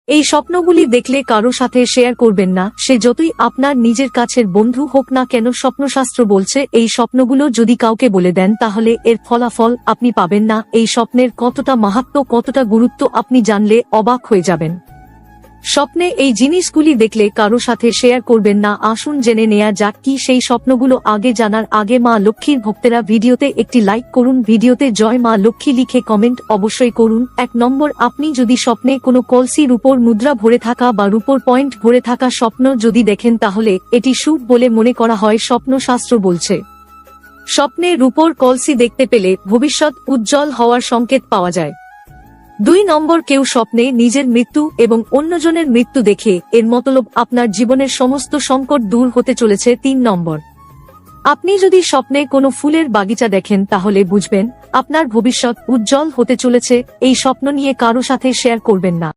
এই স্বপ্নগুলি দেখলে কারো সাথে শেয়ার করবেন না, সে যতই আপনার নিজের কাছের বন্ধু হোক না কেন। স্বপ্নশাস্ত্র বলছে এই স্বপ্নগুলো যদি কাউকে বলে দেন তাহলে এর ফলাফল আপনি পাবেন না। এই স্বপ্নের কতটা মাহাত্ম্য, কতটা গুরুত্ব আপনি জানলে অবাক হয়ে যাবেন। স্বপ্নে এই জিনিসগুলি দেখলে কারো সাথে শেয়ার করবেন না। আসুন জেনে নেওয়া যাক কি সেই স্বপ্নগুলো। আগে জানার আগে মা লক্ষ্মীর ভক্তেরা ভিডিওতে একটি লাইক করুন, ভিডিওতে জয় মা লক্ষ্মী লিখে কমেন্ট অবশ্যই করুন। 1 নম্বর, আপনি যদি স্বপ্নে কোনো কলসির উপর মুদ্রা ভরে থাকা বা রূপোর পয়েন্ট ভরে থাকা স্বপ্ন যদি দেখেন তাহলে এটি শুভ বলে মনে করা হয়। স্বপ্নশাস্ত্র বলছে স্বপ্নে রূপোর কলসি দেখতে পেলে ভবিষ্যৎ উজ্জ্বল হওয়ার সংকেত পাওয়া যায়। 2 নম্বর, কেউ স্বপ্নে নিজের মৃত্যু এবং অন্যজনের মৃত্যু দেখে এর মতলব আপনার জীবনের সমস্ত সংকট দূর হতে চলেছে। 3 নম্বর, আপনি যদি স্বপ্নে কোনো ফুলের বাগিচা দেখেন তাহলে বুঝবেন আপনার ভবিষ্যৎ উজ্জ্বল হতে চলেছে। এই স্বপ্ন নিয়ে কারো সাথে শেয়ার করবেন না।